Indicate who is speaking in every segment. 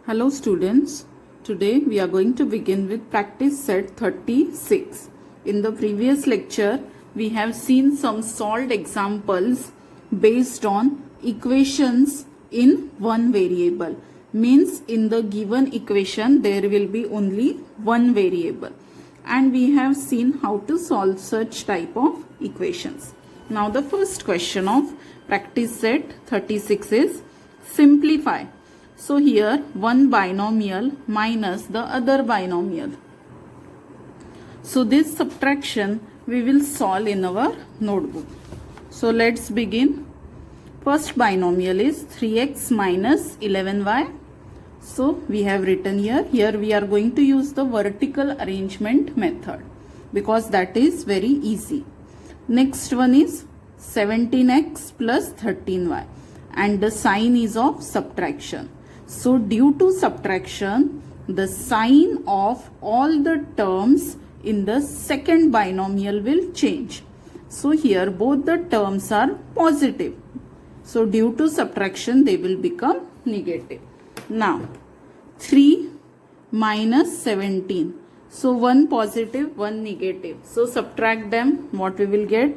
Speaker 1: Hello students, today we are going to begin with practice set 36. In the previous lecture, we have seen some solved examples based on equations in one variable. Means in the given equation there will be only one variable. And we have seen how to solve such type of equations. Now the first question of practice set 36 is simplify. So here one binomial minus the other binomial. So this subtraction we will solve in our notebook. So let's begin. First binomial is 3x minus 11y. So we have written here. Here we are going to use the vertical arrangement method because that is very easy. Next one is 17x plus 13y and the sign is of subtraction. So due to subtraction, the sign of all the terms in the second binomial will change. So here both the terms are positive. So due to subtraction, they will become negative. Now 3 minus 17. So one positive, one negative. So subtract them. What we will get?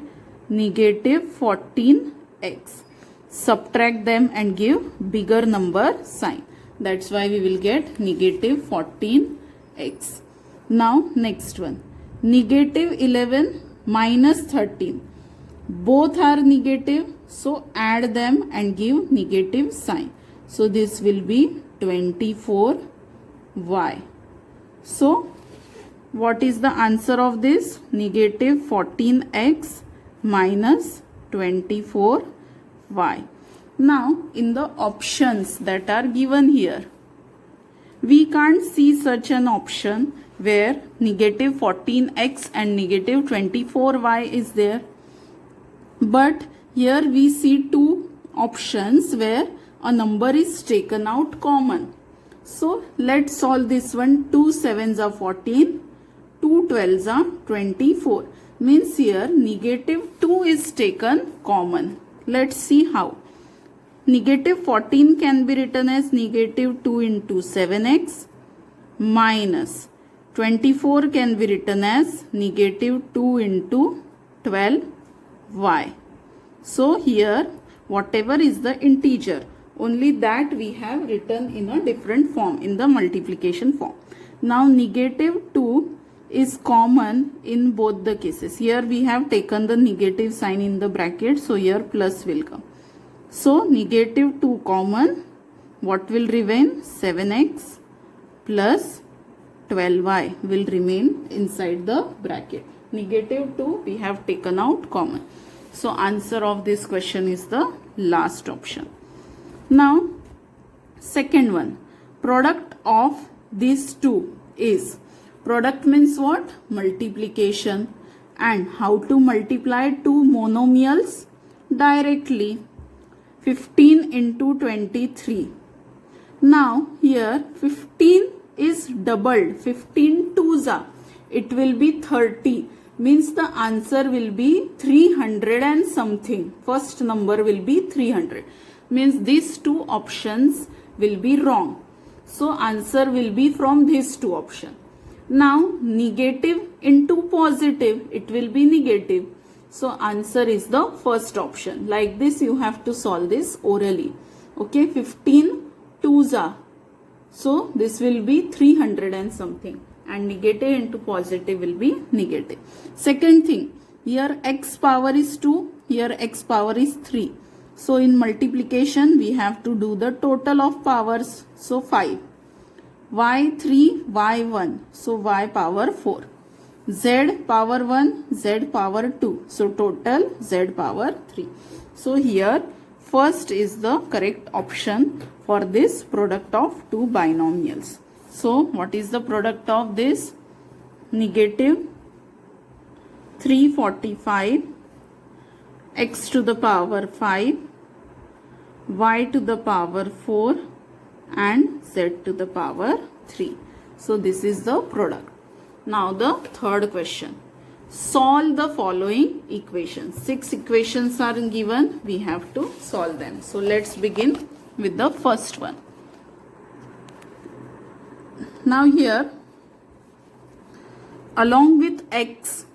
Speaker 1: Negative 14x. Subtract them and give bigger number sign. That's why we will get negative 14x. Now next one. Negative 11 minus 13. Both are negative. So add them and give negative sign. So this will be 24y. So what is the answer of this? Negative 14x minus 24y. Now in the options that are given here, we can't see such an option where negative 14x and negative 24y is there. But here we see two options where a number is taken out common. So let's solve this one. 2 7s are 14, 2 12s are 24. Means here negative 2 is taken common. Let's see how. Negative 14 can be written as negative 2 into 7x minus 24 can be written as negative 2 into 12y. So here whatever is the integer, only that we have written in a different form, in the multiplication form. Now negative 2 is common in both the cases. Here we have taken the negative sign in the bracket, so here plus will come. So negative 2 common, what will remain? 7x plus 12y will remain inside the bracket. Negative 2 we have taken out common. So answer of this question is the last option. Now second one, product of these two is, product means what? Multiplication. And how to multiply two monomials? Directly. 15 into 23. Now here 15 is doubled. 15 twos are. It will be 30. Means the answer will be 300 and something. First number will be 300. Means these two options will be wrong. So answer will be from these two options. Now negative into positive, it will be negative. So answer is the first option. Like this you have to solve this orally. Okay, 15 twos are. So this will be 300 and something. And negative into positive will be negative. Second thing, here x power is 2, here x power is 3. So in multiplication we have to do the total of powers. So 5. y3, y1. So y power 4. Z power 1, Z power 2. So total Z power 3. So here first is the correct option for this product of two binomials. So what is the product of this? Negative 345 x to the power 5, y to the power 4 and z to the power 3. So this is the product. Now the third question. Solve the following equations. 6 equations are given. We have to solve them. So let's begin with the first one. Now here, along with x,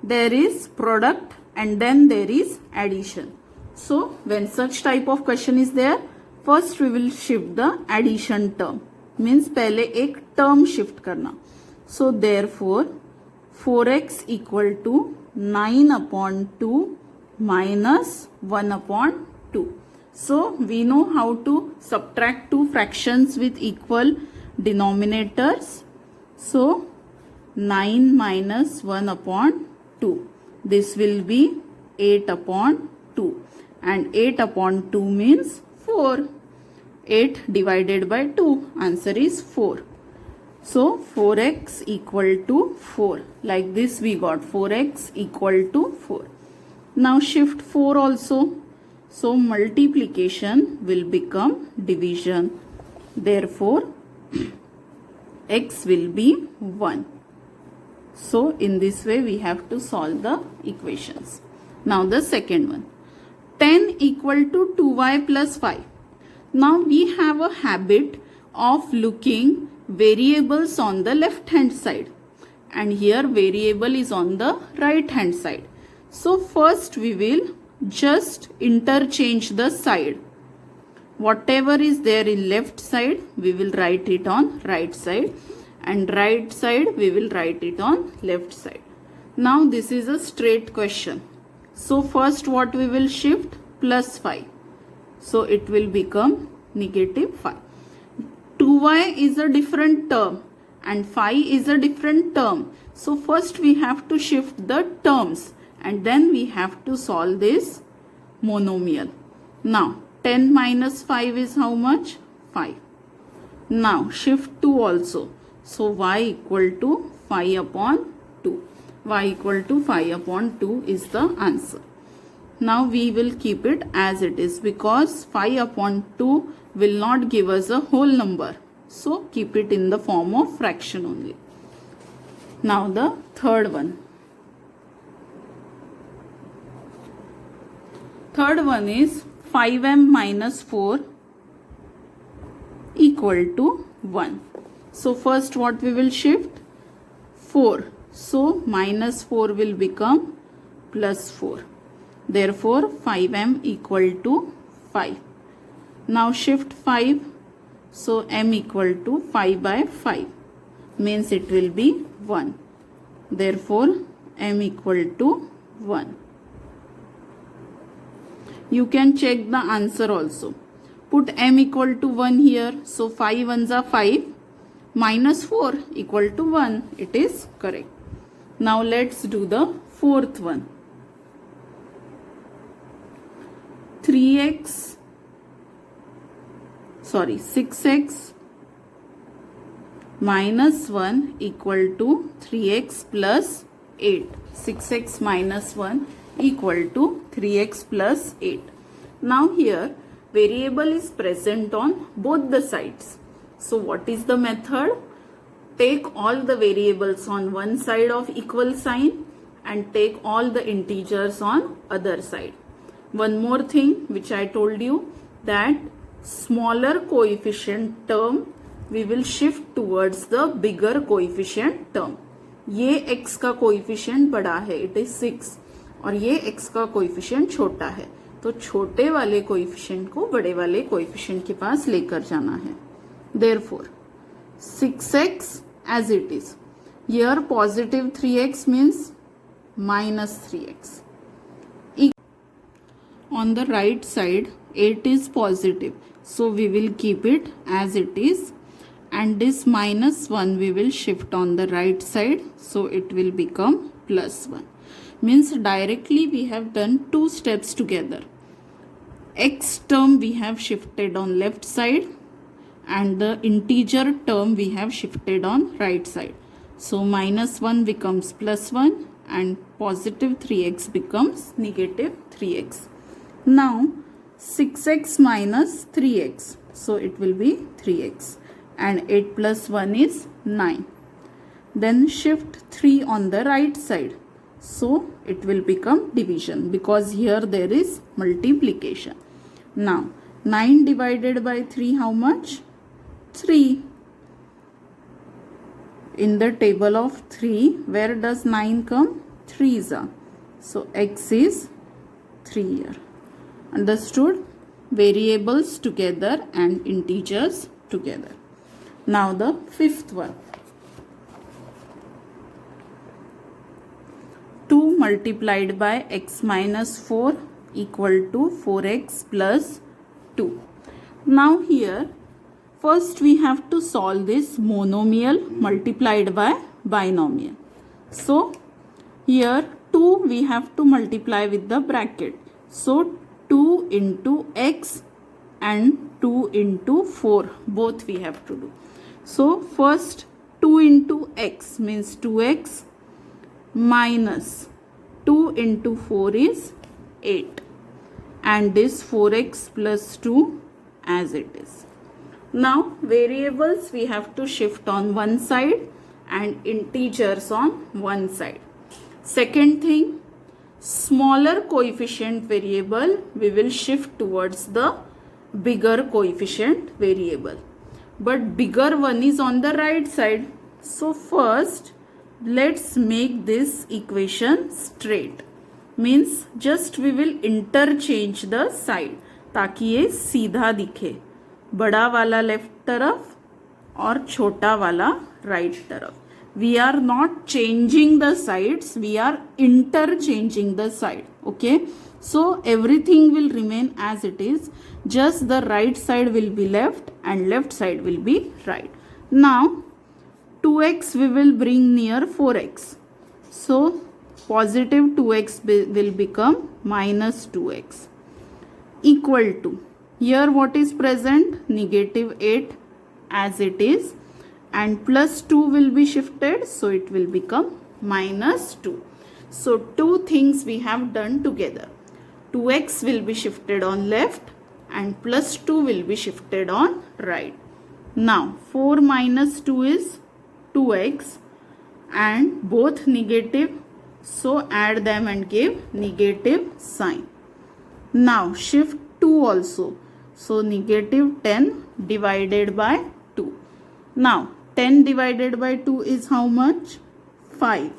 Speaker 1: there is product and then there is addition. So when such type of question is there, first we will shift the addition term. Means पहले एक term shift करना. So therefore 4x equal to 9 upon 2 minus 1 upon 2. So we know how to subtract two fractions with equal denominators. So 9 minus 1 upon 2. This will be 8 upon 2. And 8 upon 2 means 4. 8 divided by 2. Answer is 4. So 4x equal to 4. Like this we got 4x equal to 4. Now shift 4 also. So multiplication will become division. Therefore x will be 1. So in this way we have to solve the equations. Now the second one. 10 equal to 2y plus 5. Now we have a habit of looking variables on the left hand side. And here variable is on the right hand side. So first we will just interchange the side. Whatever is there in left side, we will write it on right side. And right side, we will write it on left side. Now this is a straight question. So first what we will shift? Plus 5. So it will become negative 5. 2y is a different term and 5 is a different term. So first we have to shift the terms and then we have to solve this monomial. Now 10 minus 5 is how much? 5. Now shift 2 also. So y equal to 5 upon 2. Y equal to 5 upon 2 is the answer. Now we will keep it as it is because 5 upon 2 will not give us a whole number. So keep it in the form of fraction only. Now the third one. Third one is 5m minus 4 equal to 1. So first what we will shift? 4. So minus 4 will become plus 4. Therefore 5m equal to 5. Now shift 5. So m equal to 5 by 5. Means it will be 1. Therefore m equal to 1. You can check the answer also. Put m equal to 1 here. So 5 ones are 5. Minus 4 equal to 1. It is correct. Now let's do the fourth one. 6x minus 1 equal to 3x plus 8. 6x minus 1 equal to 3x plus 8. Now here variable is present on both the sides. So what is the method? Take all the variables on one side of equal sign and take all the integers on other side. One more thing which I told you, that smaller coefficient term we will shift towards the bigger coefficient term. ये x का coefficient बड़ा है, it is 6, और ये x का coefficient छोटा है, तो छोटे वाले coefficient को बड़े वाले coefficient के पास लेकर जाना है. Therefore 6x as it is. Here positive 3x means minus 3x. On the right side 8 is positive, so we will keep it as it is, and this minus 1 we will shift on the right side, so it will become plus 1. Means directly we have done two steps together. X term we have shifted on left side and the integer term we have shifted on right side. So minus 1 becomes plus 1 and positive 3x becomes negative 3x. Now 6x minus 3x, so it will be 3x, and 8 plus 1 is 9. Then shift 3 on the right side, so it will become division because here there is multiplication. Now 9 divided by 3 how much? 3. in the table of 3, where does 9 come? 3s are. So x is 3 here. Understood? Variables together and integers together. Now the fifth one. 2 multiplied by x minus 4 equal to 4x plus 2. Now here first we have to solve this monomial multiplied by binomial. So here 2 we have to multiply with the bracket. So 2 into x and 2 into 4 both we have to do. So first 2 into x means 2x minus 2 into 4 is 8 and this 4x plus 2 as it is. Now variables we have to shift on one side and integers on one side. Second thing, smaller coefficient variable we will shift towards the bigger coefficient variable, but bigger one is on the right side. So first let's make this equation straight, means just we will interchange the side ताकि ये सीधा दिखे, बड़ा वाला left तरफ और छोटा वाला राइट तरफ. We are not changing the sides, we are interchanging the side. Okay, so everything will remain as it is, just the right side will be left and left side will be right. Now 2x we will bring near 4x, so positive 2x will become minus 2x equal to, here what is present? Negative 8 as it is, and plus 2 will be shifted, so it will become minus 2. So two things we have done together. 2x will be shifted on left and plus 2 will be shifted on right. Now 4 minus 2 is 2x and both negative, so add them and give negative sign. Now shift 2 also, so negative 10 divided by 2. Now 10 divided by 2 is how much? 5.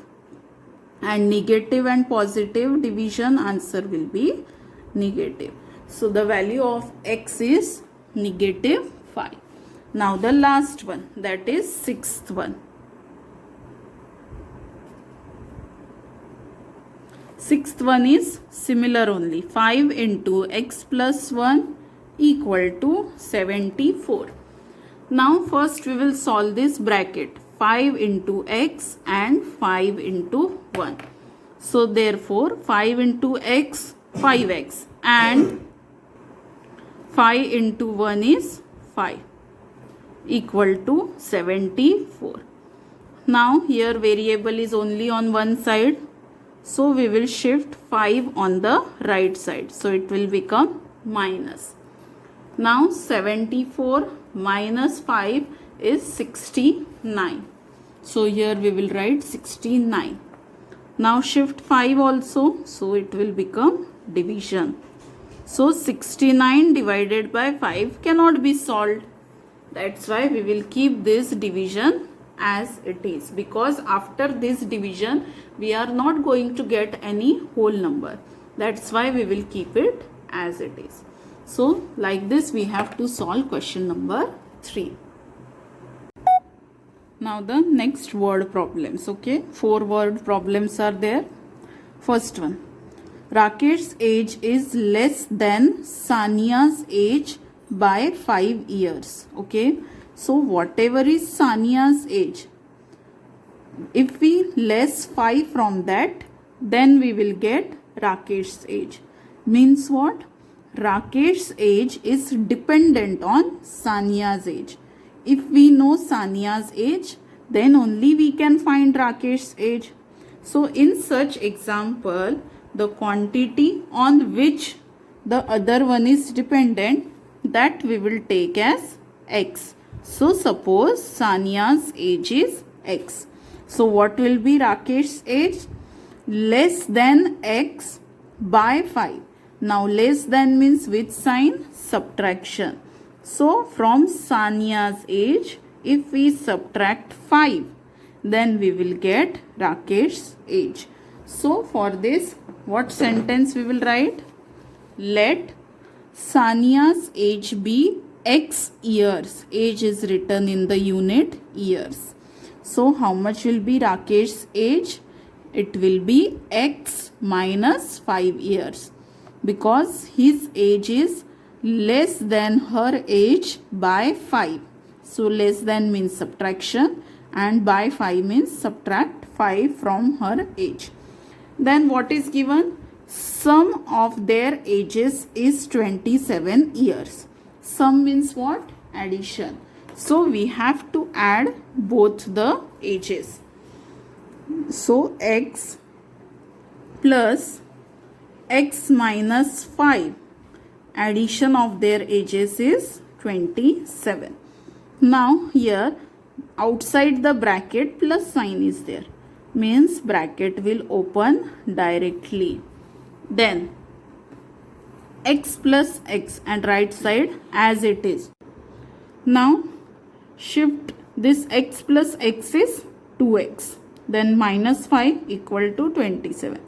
Speaker 1: And negative and positive division answer will be negative. So the value of x is negative 5. Now the last one, that is sixth one. Sixth one is similar only. 5 into x plus 1 equal to 74. Now first we will solve this bracket. 5 into x and 5 into 1. So therefore 5 into x, 5x, and 5 into 1 is 5 equal to 74. Now here variable is only on one side, so we will shift 5 on the right side, so it will become minus. Now 74 minus 5 is 69. So here we will write 69. Now shift 5 also, so it will become division. So 69 divided by 5 cannot be solved. That's why we will keep this division as it is, because after this division we are not going to get any whole number. That's why we will keep it as it is. So like this we have to solve question number 3. Now the next word problems. Okay, 4 word problems are there. First one, Rakesh's age is less than Sania's age by 5 years. Okay, so whatever is Sania's age, if we less 5 from that, then we will get Rakesh's age. Means what? Rakesh's age is dependent on Sania's age. If we know Sania's age, then only we can find Rakesh's age. So in such example, the quantity on which the other one is dependent, that we will take as x. So suppose Sania's age is x. So what will be Rakesh's age? Less than x by 5. Now less than means which sign? Subtraction. So from Sania's age, if we subtract 5, then we will get Rakesh's age. So for this, what sentence we will write? Let Sania's age be X years. Age is written in the unit years. So how much will be Rakesh's age? It will be X minus 5 years, because his age is less than her age by 5. So less than means subtraction and by 5 means subtract 5 from her age. Then what is given? Sum of their ages is 27 years. Sum means what? Addition. So we have to add both the ages. So X plus X minus 5, addition of their ages is 27. Now here outside the bracket plus sign is there, means bracket will open directly. Then X plus X and right side as it is. Now shift this X plus X is 2X, then minus 5 equal to 27.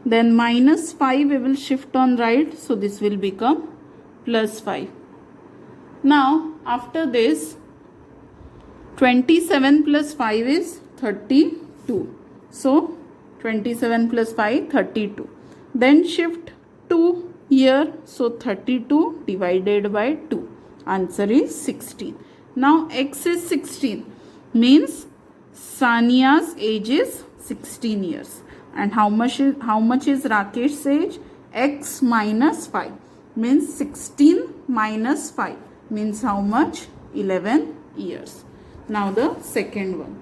Speaker 1: Then minus 5 we will shift on right, so this will become plus 5. Now after this, 27 plus 5 is 32. So 27 plus 5, 32. Then shift 2 here, so 32 divided by 2. Answer is 16. Now X is 16, means Sania's age is 16 years. And how much is Rakesh's age? X minus 5, means 16 minus 5 means how much? 11 years. Now the second one.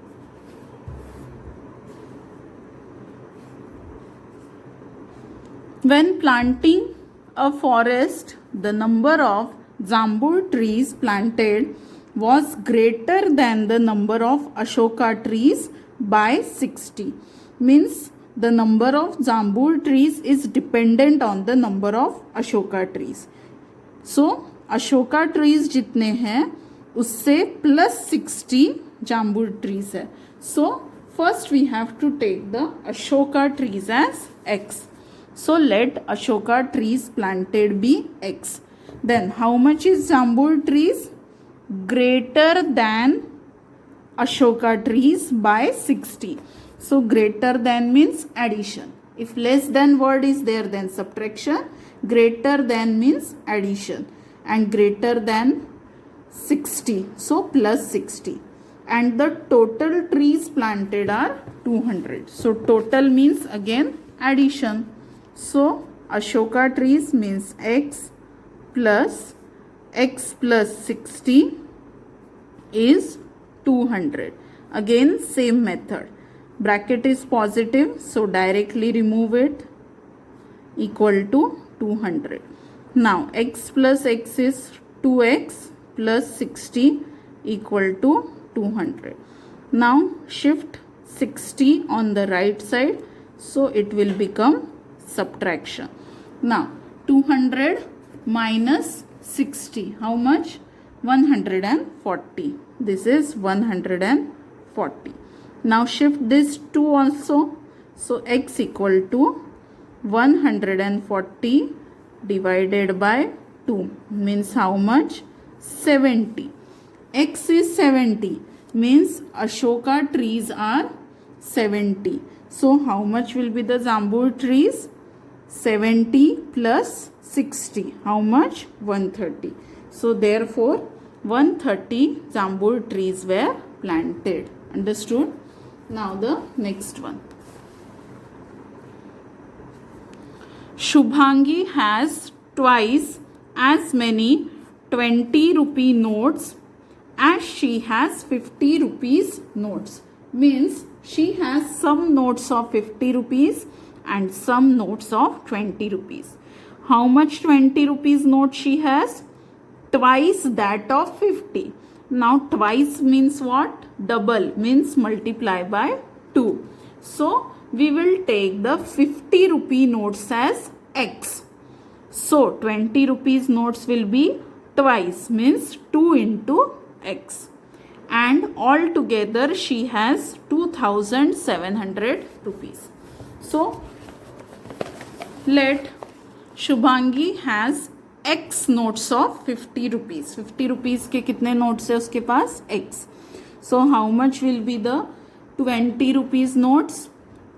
Speaker 1: When planting a forest, the number of Jambul trees planted was greater than the number of Ashoka trees by 60. Means the number of Jambul trees is dependent on the number of Ashoka trees. So Ashoka trees जितने हैं उससे plus 60 Jambul trees है. So first we have to take the Ashoka trees as X. So let Ashoka trees planted be X. Then how much is Jambul trees? Greater than Ashoka trees by 60. So greater than means addition. If less than word is there, then subtraction. Greater than means addition. And greater than 60. So plus 60. And the total trees planted are 200. So total means again addition. So Ashoka trees means X plus 60 is 200. Again same method. Bracket is positive, so directly remove it, equal to 200. Now X plus X is 2X plus 60 equal to 200. Now shift 60 on the right side, so it will become subtraction. Now 200 minus 60, how much? 140. This is 140. Now shift this 2 also. So X equal to 140 divided by 2 means how much? 70. X is 70 means Ashoka trees are 70. So how much will be the Jambul trees? 70 plus 60. How much? 130. So therefore 130 Jambul trees were planted. Understood? Now the next one. Shubhangi has twice as many 20 rupee notes as she has 50 rupees notes. Means she has some notes of 50 rupees and some notes of 20 rupees. How much 20 rupees note she has? Twice that of 50. Now twice means what? Double means multiply by 2. So we will take the 50 rupee notes as X. So 20 rupees notes will be twice means 2 into X. and altogether she has 2700 rupees. So let Shubhangi has x notes of 50 rupees. 50 rupees के कितने notes है उसके पास? x. So how much will be the 20 rupees notes?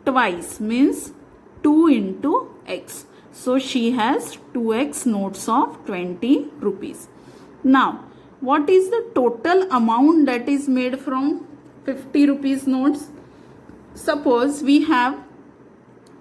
Speaker 1: Twice, means 2 into x. So she has 2x notes of 20 rupees. Now what is the total amount that is made from 50 rupees notes? Suppose we have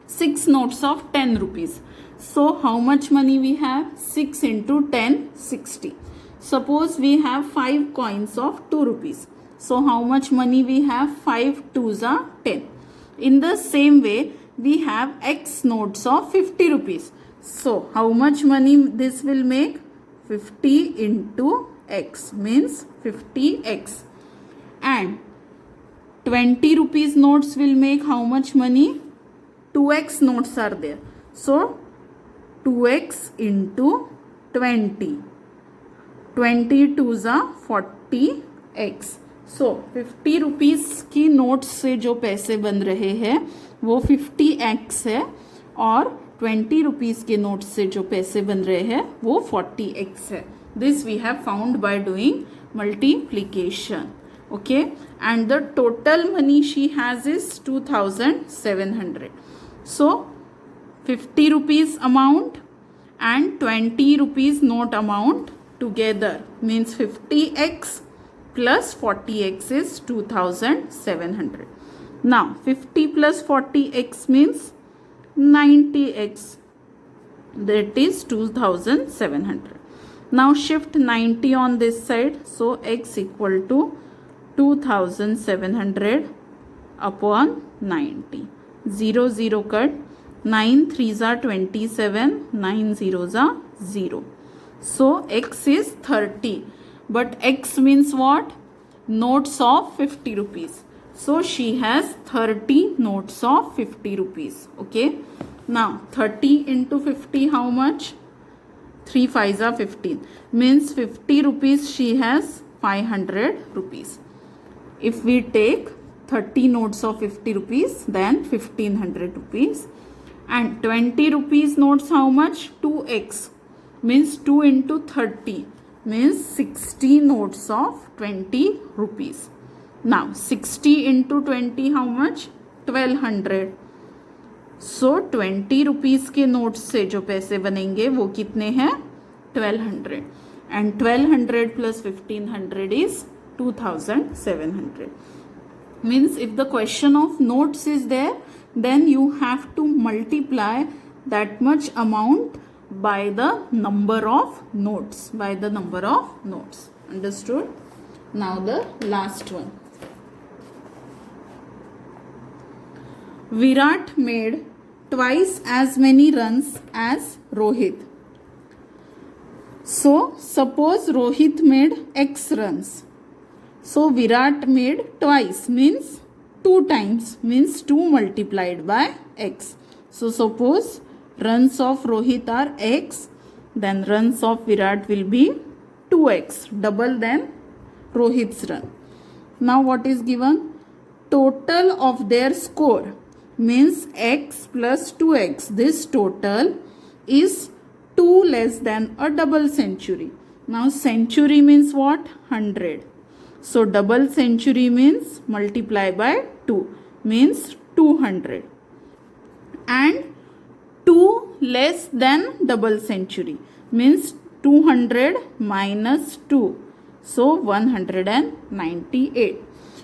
Speaker 1: 6 notes of 10 rupees. So how much money we have? 6 into 10, 60. Suppose we have 5 coins of 2 rupees. So how much money we have? 5 2s are 10. In the same way, we have x notes of 50 rupees. So how much money this will make? 50 into x means 50x. And 20 rupees notes will make how much money? 2x notes are there. So 2x into 20. 20 2s are 40x. So 50 rupees की notes से जो पैसे बन रहे हैं वो 50x है और 20 rupees के नोट्स से जो पैसे बन रहे हैं वो 40x है. This we have found by doing multiplication. Okay, and the total money she has is 2700. So 50 rupees amount and 20 rupees note amount together means 50x plus 40x is 2700. Now 50 plus 40x means 90x, that is 2700. Now shift 90 on this side, so x equal to 2700 upon 90. 0 0 cut. 9 3s are 27, 9 zeros are 0. So x is 30, but x means what? Notes of 50 rupees. So she has 30 notes of 50 rupees. Okay, now 30 into 50 how much? 3 5s are 15, means 50 rupees she has 500 rupees. If we take 30 notes of 50 rupees, then 1500 rupees. And 20 rupees notes how much? 2x means 2 into 30 means 60 notes of 20 rupees. Now 60 into 20 how much? 1200. So 20 rupees के notes से जो पैसे बनेंगे वो कितने हैं? 1200. And 1200 plus 1500 is 2700. Means if the question of notes is there, then you have to multiply that much amount by the number of notes. By the number of notes. Understood? Now the last one. Virat made twice as many runs as Rohit. So suppose Rohit made x runs. So Virat made twice means 2 times means 2 multiplied by x. So suppose runs of Rohit are x, then runs of Virat will be 2x, double than Rohit's run. Now what is given? Total of their score means x plus 2x. This total is 2 less than a double century. Now century means what? 100. So double century means multiply by 2 means 200. And 2 less than double century means 200 minus 2. So 198.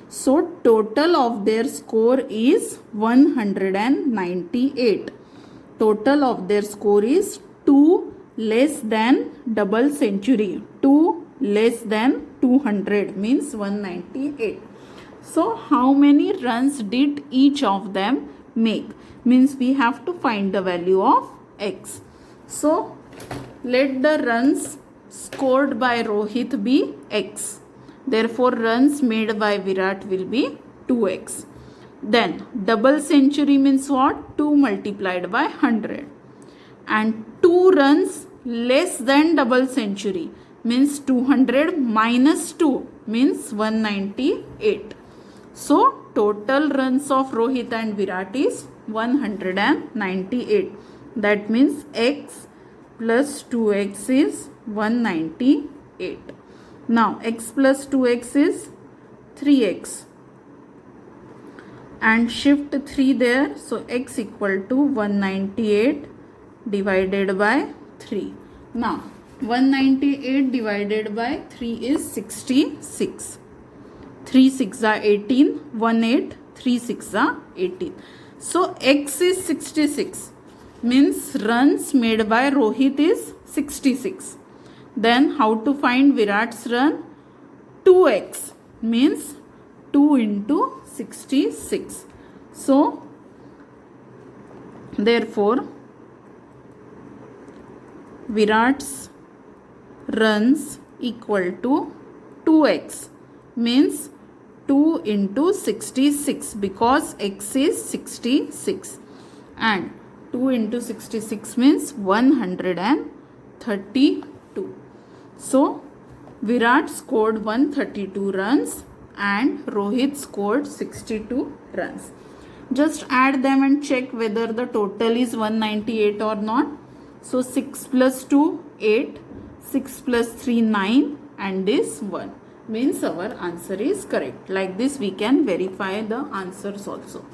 Speaker 1: So total of their score is 198. Total of their score is 2 less than double century. 2 less than 200 means 198. So how many runs did each of them make? Means we have to find the value of x. So let the runs scored by Rohit be x. Therefore runs made by Virat will be 2x. Then double century means what? 2 multiplied by 100. And 2 runs less than double century means 200 minus 2 means 198. So total runs of Rohit and Virat is 198. That means x plus 2x is 198. Now x plus 2x is 3x. And shift 3 there. So x equal to 198 divided by 3. Now 198 divided by 3 is 66. 3 6 are 18, 1 8, 3 6 are 18. So x is 66, means runs made by Rohit is 66. Then how to find Virat's run? 2x means 2 into 66. So therefore Virat's runs equal to 2x means 2 into 66 because x is 66 and 2 into 66 means 132. So Virat scored 132 runs and Rohit scored 62 runs. Just add them and check whether the total is 198 or not. So 6 plus 2 8, 6 plus 3 9 and this 1. Means our answer is correct. Like this we can verify the answers also.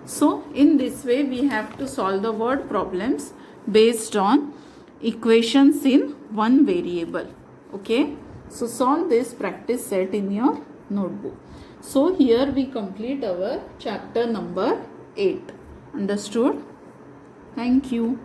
Speaker 1: So in this way we have to solve the word problems based on equations in one variable. Okay. So solve this practice set in your notebook. So here we complete our chapter number 8. Understood? Thank you.